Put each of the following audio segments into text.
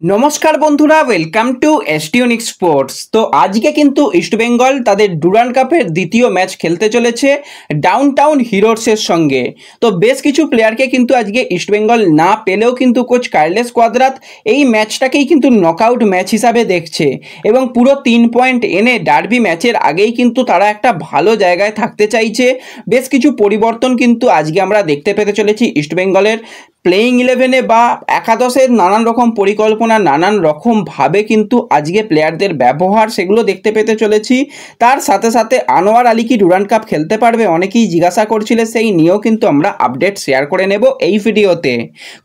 নমস্কার বন্ধুরা, welcome to এসটিউনিক sports. তো আজকে কিন্তু ইস্টবেঙ্গল তাদের ডুরান্ড কাপের দ্বিতীয় ম্যাচ খেলতে চলেছে ডাউনটাউন হিরোসের সঙ্গে। তো বেশ কিছু প্লেয়ারকে কিন্তু আজকে ইস্টবেঙ্গল না পেলেও কিন্তু কোচ কার্লেস কোয়াদ্রাত এই ম্যাচটাকেই কিন্তু নকআউট ম্যাচ হিসাবে দেখছে এবং পুরো 3 পয়েন্ট এনে ডার্বি ম্যাচের আগেই কিন্তু তারা একটা ভালো জায়গায় থাকতে চাইছে। বেশ কিছু পরিবর্তন কিন্তু আজকে আমরা দেখতে পেতে চলেছি ইস্টবেঙ্গলের প্লেয়িং ইলেভেনে বা একাদশের নানান রকম পরিকল্পনা, নানান রকমভাবে কিন্তু আজকে প্লেয়ারদের ব্যবহার সেগুলো দেখতে পেতে চলেছি। তার সাথে সাথে আনোয়ার আলী কি ডুরান্ড কাপ খেলতে পারবে, অনেকেই জিজ্ঞাসা করছিলে, সেই নিয়েও কিন্তু আমরা আপডেট শেয়ার করে নেব এই ভিডিওতে।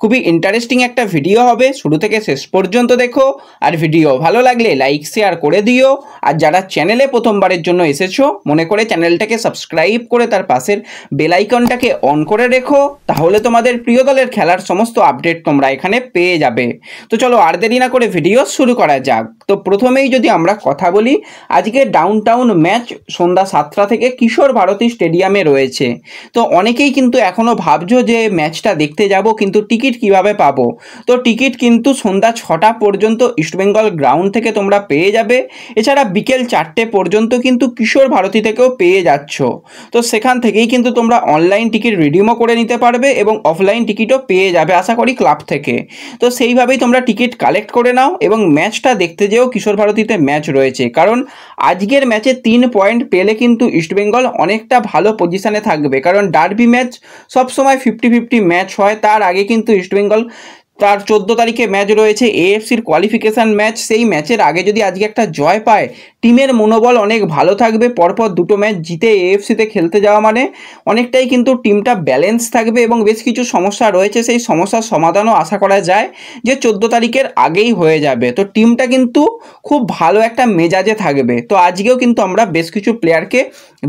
খুবই ইন্টারেস্টিং একটা ভিডিও হবে, শুরু থেকে শেষ পর্যন্ত দেখো। আর ভিডিও ভালো লাগলে লাইক শেয়ার করে দিও। আর যারা চ্যানেলে প্রথমবারের জন্য এসেছো, মনে করে চ্যানেলটাকে সাবস্ক্রাইব করে তার পাশের বেল আইকনটাকে অন করে রেখো, তাহলে তোমাদের প্রিয় দলের খেলার সমস্ত আপডেট তোমরা এখানে পেয়ে যাবে। তো চলো আর দেরি না করে ভিডিও শুরু করা যাক। তো প্রথমেই যদি আমরা কথা বলি, আজকে ডাউনটাউন ম্যাচ সন্ধ্যা 7টা থেকে কিশোর ভারতী স্টেডিয়ামে রয়েছে। তো অনেকেই কিন্তু এখনও ভাবছো যে ম্যাচটা দেখতে যাব, কিন্তু টিকিট কিভাবে পাবো। তো টিকিট কিন্তু সন্ধ্যা 6টা পর্যন্ত ইস্টবেঙ্গল গ্রাউন্ড থেকে তোমরা পেয়ে যাবে। এছাড়া বিকেল 4টে পর্যন্ত কিন্তু কিশোর ভারতী থেকেও পেয়ে যাচ্ছ। তো সেখান থেকেই কিন্তু তোমরা অনলাইন টিকিট রিডিমও করে নিতে পারবে এবং অফলাইন টিকিটও পেয়ে যাবে আশা করি ক্লাব থেকে। তো সেইভাবেই তোমরা টিকিট কালেক্ট করে নাও এবং ম্যাচটা দেখতে যেও। কিশোর ভারতীতে ম্যাচ রয়েছে, কারণ আজকের ম্যাচে 3 পয়েন্ট পেলে কিন্তু ইস্টবেঙ্গল অনেকটা ভালো পজিশনে থাকবে, কারণ ডার্বি ম্যাচ সবসময় 50-50 ম্যাচ হয়। তার আগে কিন্তু ইস্টবেঙ্গল তার 14 তারিখে ম্যাচ রয়েছে এএফসির কোয়ালিফিকেশান ম্যাচ। সেই ম্যাচের আগে যদি আজকে একটা জয় পায়, টিমের মনোবল অনেক ভালো থাকবে। পরপর দুটো ম্যাচ জিতে এএফসিতে খেলতে যাওয়া মানে অনেকটাই কিন্তু টিমটা ব্যালেন্স থাকবে এবং বেশ কিছু সমস্যা রয়েছে, সেই সমস্যার সমাধানও আশা করা যায় যে 14 তারিখের আগেই হয়ে যাবে। তো টিমটা কিন্তু খুব ভালো একটা মেজাজে থাকবে। তো আজকেও কিন্তু আমরা বেশ কিছু প্লেয়ারকে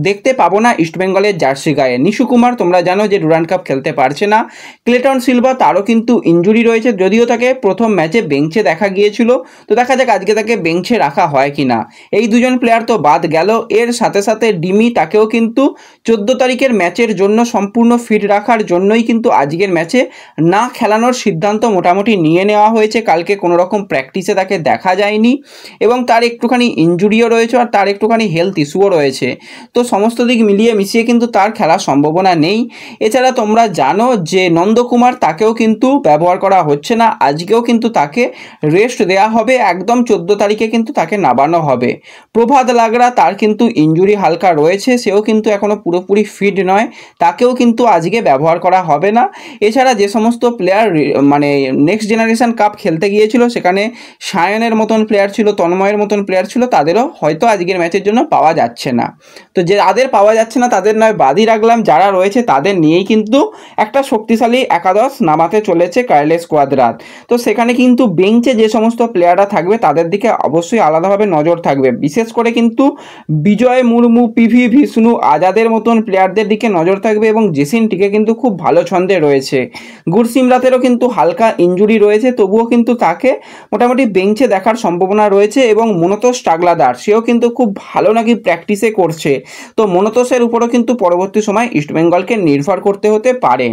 দেখতে পাবো না ইস্টবেঙ্গলের জার্সি গায়ে। নিশু কুমার তোমরা জানো যে ডুরান্ড কাপ খেলতে পারছে না। ক্লেটন সিলভা তারও কিন্তু ইনজুরি রয়েছে, যদিও তাকে প্রথম ম্যাচে বেঞ্চে দেখা গিয়েছিল। তো দেখা যাক আজকে তাকে বেঞ্চে রাখা হয় কি না। এই দুজন প্লেয়ার তো বাদ গেল, এর সাথে সাথে ডিমি, তাকেও কিন্তু 14 তারিখের ম্যাচের জন্য সম্পূর্ণ ফিট রাখার জন্যই কিন্তু আজকের ম্যাচে না খেলানোর সিদ্ধান্ত মোটামুটি নিয়ে নেওয়া হয়েছে। কালকে কোনো রকম প্র্যাকটিসে তাকে দেখা যায়নি এবং তার একটুখানি ইনজুরিও রয়েছে আর তার একটুখানি হেলথ ইস্যুও রয়েছে। তো সমস্ত দিক মিলিয়ে মিশিয়ে কিন্তু তার খেলার সম্ভাবনা নেই। এছাড়া তোমরা জানো যে নন্দকুমার, তাকেও কিন্তু ব্যবহার করা হচ্ছে না। আজকেও কিন্তু তাকে রেস্ট দেওয়া হবে, একদম 14 তারিখে কিন্তু তাকে নামানো হবে। প্রভাত লাগরা, তার কিন্তু ইনজুরি হালকা রয়েছে, সেও কিন্তু এখনও পুরোপুরি ফিট নয়, তাকেও কিন্তু আজকে ব্যবহার করা হবে না। এছাড়া যে সমস্ত প্লেয়ার মানে নেক্সট জেনারেশন কাপ খেলতে গিয়েছিল, সেখানে সায়নের মতন প্লেয়ার ছিল, তন্ময়ের মতন প্লেয়ার ছিল, তাদেরও হয়তো আজকের ম্যাচের জন্য পাওয়া যাচ্ছে না। তো যাদের পাওয়া যাচ্ছে না তাদের নয় বাদই রাখলাম, যারা রয়েছে তাদের নিয়েই কিন্তু একটা শক্তিশালী একাদশ নামাতে চলেছে কার্লেস কোয়াদ্রাত। তো সেখানে কিন্তু বেঞ্চে যে সমস্ত প্লেয়াররা থাকবে তাদের দিকে অবশ্যই আলাদাভাবে নজর থাকবে। বিশেষ করে কিন্তু বিজয় মুর্মু, পিভি বিষ্ণু, আজাদের মতন প্লেয়ারদের দিকে নজর থাকবে এবং জেসিনটিকে কিন্তু খুব ভালো ছন্দে রয়েছে। গুরসিমরাতেরও কিন্তু হালকা ইনজুরি রয়েছে, তবুও কিন্তু তাকে মোটামুটি বেঞ্চে দেখার সম্ভাবনা রয়েছে। এবং মনোতোষ টাগলাদার, সেও কিন্তু খুব ভালো নাকি প্র্যাকটিসে করছে। তো মনোতোষের উপরও কিন্তু পরবর্তী সময় ইস্টবেঙ্গলকে নির্ভর করতে হতে পারে।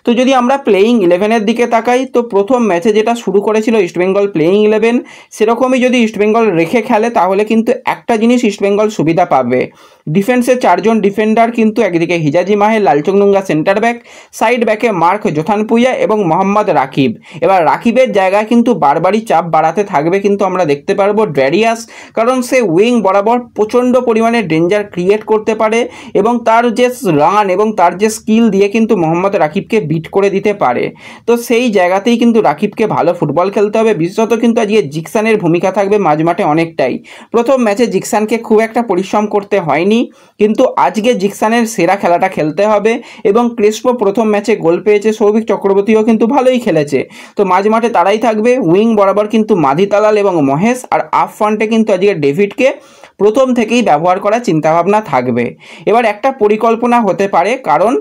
তো যদি আমরা প্লেয়িং ইলেভেনের দিকে তাকাই, তো প্রথম ম্যাচে যেটা শুরু করেছিল ইস্টবেঙ্গল প্লেয়িং ইলেভেন, সেরকমই যদি ইস্টবেঙ্গল রেখে খেলে তাহলে কিন্তু একটা জিনিস ইস্টবেঙ্গল সুবিধা পাবে। ডিফেন্সে 4 জন ডিফেন্ডার, কিন্তু একদিকে হিজাজি মাহে, লালচুংনুঙ্গা সেন্টার ব্যাক, সাইড ব্যাকে মার্ক জোথানপুইয়া এবং মোহাম্মদ রাকিব। এবার রাকিবের জায়গায় কিন্তু বারবারই চাপ বাড়াতে থাকবে কিন্তু আমরা দেখতে পারবো ড্যারিয়াস, কারণ সে উইং বরাবর প্রচণ্ড পরিমাণে ডেঞ্জার ক্রিয়েট করতে পারে এবং তার যে রান এবং তার যে স্কিল দিয়ে কিন্তু মোহাম্মদ রাকিবকে বিট করে দিতে পারে। তো সেই জায়গাতেই কিন্তু রাকিবকে ভালো ফুটবল খেলতে হবে। বিশেষত কিন্তু আজকে জিকসানের ভূমিকা থাকবে মাঝমাঠে অনেকটাই। প্রথম ম্যাচে জিকসানকে খুব একটা পরিশ্রম করতে হয়নি, কিন্তু আজকে জিকসানের সেরা খেলাটা খেলতে হবে। এবং ক্রেসপো প্রথম ম্যাচে গোল পেয়েছে, সৌভিক চক্রবর্তীও কিন্তু ভালোই খেলেছে। তো মাঝমাঠে তারাই থাকবে। উইং বরাবর কিন্তু মাধি তালাল এবং মহেশ, আর আপ ফ্রন্টে কিন্তু আজকে ডেভিডকে প্রথম থেকেই ব্যবহার করার চিন্তাভাবনা থাকবে। এবার একটা পরিকল্পনা হতে পারে, কারণ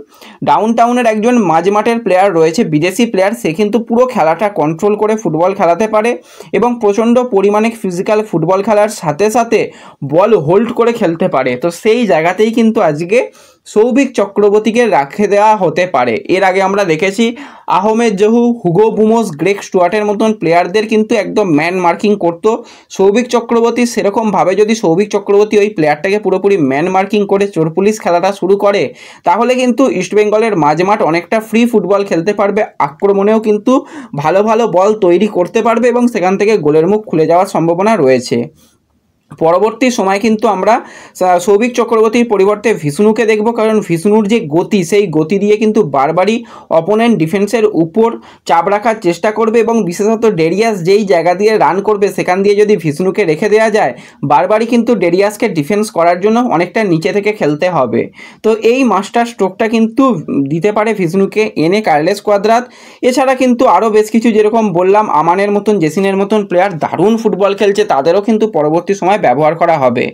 ডাউনটাউনের একজন মাঝমাঠের প্লেয়ার রয়েছে, বিদেশি প্লেয়ার, সে কিন্তু পুরো খেলাটা কন্ট্রোল করে ফুটবল খেলাতে পারে এবং প্রচণ্ড পরিমাণে ফিজিক্যাল ফুটবল খেলার সাথে সাথে বল হোল্ড করে খেলতে পারে। তো সেই জায়গাতেই কিন্তু আজকে সৌভিক চক্রবর্তীকে রাখে দেওয়া হতে পারে। এর আগে আমরা দেখেছি Ahmed Zoho, Hugo Boumous, Greg স্টুয়ার্টের মতন প্লেয়ারদের কিন্তু একদম ম্যান মার্কিং করতো সৌভিক চক্রবর্তী। সেরকমভাবে যদি সৌভিক চক্রবর্তী ওই প্লেয়ারটাকে পুরোপুরি ম্যান মার্কিং করে চোর পুলিশ খেলাটা শুরু করে, তাহলে কিন্তু ইস্টবেঙ্গলের মাঝমাঠ অনেকটা ফ্রি ফুটবল খেলতে পারবে, আক্রমণেও কিন্তু ভালো ভালো বল তৈরি করতে পারবে এবং সেখান থেকে গোলের মুখ খুলে যাওয়ার সম্ভাবনা রয়েছে। পরবর্তী সময় কিন্তু আমরা সৌভিক চক্রবর্তীর পরিবর্তে ভিষ্ণুকে দেখব, কারণ ভিষ্ণুর যে গতি, সেই গতি দিয়ে কিন্তু বারবারই অপোনেন্ট ডিফেন্সের উপর চাপ রাখার চেষ্টা করবে এবং বিশেষত ডেরিয়াস যেই জায়গা দিয়ে রান করবে সেখান দিয়ে যদি ভিষ্ণুকে রেখে দেওয়া যায়, বারবারই কিন্তু ডেরিয়াসকে ডিফেন্স করার জন্য অনেকটা নিচে থেকে খেলতে হবে। তো এই মাস্টার স্ট্রোকটা কিন্তু দিতে পারে ভিষ্ণুকে এনে কার্লেস কোয়াদ্রাত। এছাড়া কিন্তু আরও বেশ কিছু, যেরকম বললাম আমানের মতন, জেসিনের মতন প্লেয়ার দারুণ ফুটবল খেলছে, তাদেরও কিন্তু পরবর্তী সময় ব্যবহার করা হবে।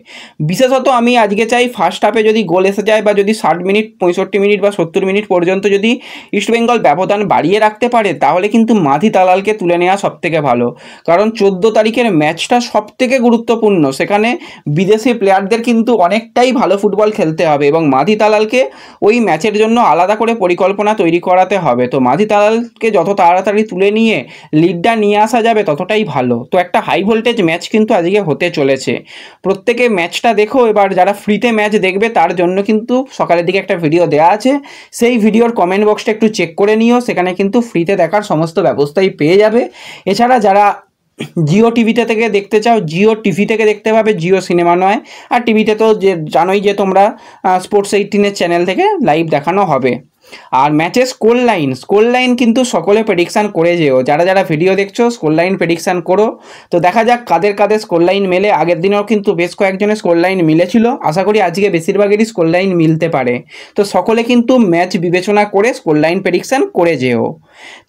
বিশেষত আমি আজকে চাই ফার্স্ট হাফে যদি গোল এসে যায় বা যদি 60 মিনিট, 65 মিনিট বা 70 মিনিট পর্যন্ত যদি ইস্টবেঙ্গল ব্যবধান বাড়িয়ে রাখতে পারে, তাহলে কিন্তু মাধি তালালকে তুলে নেওয়া সবথেকে ভালো। কারণ 14 তারিখের ম্যাচটা সবথেকে গুরুত্বপূর্ণ, সেখানে বিদেশি প্লেয়ারদের কিন্তু অনেকটাই ভালো ফুটবল খেলতে হবে এবং মাধি তালালকে ওই ম্যাচের জন্য আলাদা করে পরিকল্পনা তৈরি করাতে হবে। তো মাধি তালালকে যত তাড়াতাড়ি তুলে নিয়ে লিডটা নিয়ে আসা যাবে ততটাই ভালো। তো একটা হাই ভোল্টেজ ম্যাচ কিন্তু আজকে হতে চলেছে। প্রত্যেকে ম্যাচটা দেখো। এবার যারা ফ্রিতে ম্যাচ দেখবে তার জন্য কিন্তু সকালের দিকে একটা ভিডিও দেওয়া আছে, সেই ভিডিওর কমেন্ট বক্সটা একটু চেক করে নিও, সেখানে কিন্তু ফ্রিতে দেখার সমস্ত ব্যবস্থাই পেয়ে যাবে। এছাড়া যারা জিও টিভিতে থেকে দেখতে চাও, জিও টিভি থেকে দেখতে পাবে, জিও সিনেমা নয়। আর টিভিতে তো যে জানোই যে তোমরা স্পোর্টস 18-এর চ্যানেল থেকে লাইভ দেখানো হবে। আর ম্যাচের স্কোর লাইন কিন্তু সকলে প্রেডিকশান করে যেও, যারা যারা ভিডিও দেখছো স্কোর লাইন প্রেডিকশান করো। তো দেখা যাক কাদের কাদের স্কোর লাইন মেলে। আগের দিনেও কিন্তু বেশ কয়েকজনের স্কোর লাইন মিলেছিল, আশা করি আজকে বেশিরভাগেরই স্কোর লাইন মিলতে পারে। তো সকলে কিন্তু ম্যাচ বিবেচনা করে স্কোর লাইন প্রেডিকশান করে যেও।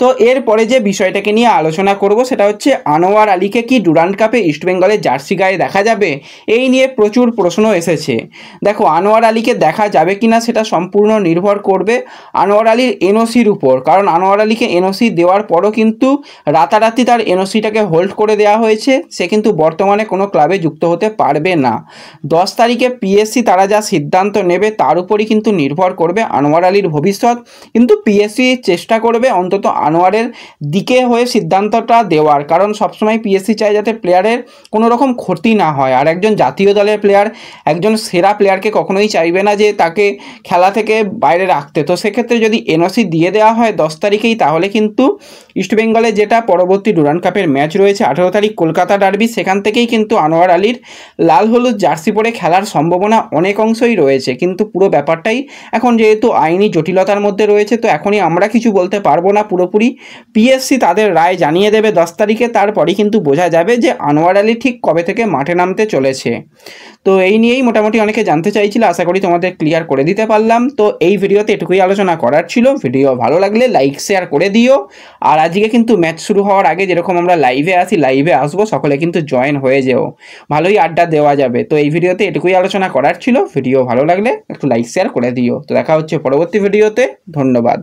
তো এরপরে যে বিষয়টাকে নিয়ে আলোচনা করব সেটা হচ্ছে আনোয়ার আলীকে কি ডুরান্ড কাপে ইস্টবেঙ্গলের জার্সি গায়ে দেখা যাবে, এই নিয়ে প্রচুর প্রশ্ন এসেছে। দেখো, আনোয়ার আলীকে দেখা যাবে কিনা সেটা সম্পূর্ণ নির্ভর করবে আনোয়ার আলীর এনওসির উপর। কারণ আনোয়ার আলীকে এনওসি দেওয়ার পরও কিন্তু রাতারাতি তার এনওসিটাকে হোল্ড করে দেওয়া হয়েছে, সে কিন্তু বর্তমানে কোনো ক্লাবে যুক্ত হতে পারবে না। 10 তারিখে পিএসসি তারা যা সিদ্ধান্ত নেবে তার উপরই কিন্তু নির্ভর করবে আনোয়ার আলীর ভবিষ্যৎ। কিন্তু পিএসসি চেষ্টা করবে অন্তত আনোয়ারের দিকে হয়ে সিদ্ধান্তটা দেওয়ার, কারণ সবসময় পিএসসি চায় যাতে প্লেয়ারের কোনো রকম ক্ষতি না হয়। আর একজন জাতীয় দলের প্লেয়ার, একজন সেরা প্লেয়ারকে কখনোই চাইবে না যে তাকে খেলা থেকে বাইরে রাখতে। তো সেক্ষেত্রে যদি এনওসি দিয়ে দেওয়া হয় 10 তারিখেই, তাহলে কিন্তু ইস্টবেঙ্গলে যেটা পরবর্তী ডুরান্ড কাপের ম্যাচ রয়েছে 18 তারিখ কলকাতা ডার্বি, সেখান থেকেই কিন্তু আনোয়ার আলীর লাল হলুদ জার্সি পরে খেলার সম্ভাবনা অনেক অংশই রয়েছে। কিন্তু পুরো ব্যাপারটাই এখন যেহেতু আইনি জটিলতার মধ্যে রয়েছে, তো এখনই আমরা কিছু বলতে পারবো না পুরোপুরি। পিএসসি তাদের রায় জানিয়ে দেবে 10 তারিখে, তারপরেই কিন্তু বোঝা যাবে যে আনোয়ার আলী ঠিক কবে থেকে মাঠে নামতে চলেছে। তো এই নিয়েই মোটামুটি অনেকে জানতে চাইছিল, আশা করি তোমাদের ক্লিয়ার করে দিতে পারলাম। তো এই ভিডিওতে এটুকুই আলোচনা করার ছিল। ভিডিও ভালো লাগলে লাইক শেয়ার করে দিও। আর আজকে কিন্তু ম্যাচ শুরু হওয়ার আগে যেরকম আমরা লাইভে আসি, লাইভে আসবো, সকলে কিন্তু জয়েন হয়ে যেও, ভালোই আড্ডা দেওয়া যাবে। তো এই ভিডিওতে এটুকুই আলোচনা করার ছিল। ভিডিও ভালো লাগলে একটু লাইক শেয়ার করে দিও। তো দেখা হচ্ছে পরবর্তী ভিডিওতে। ধন্যবাদ।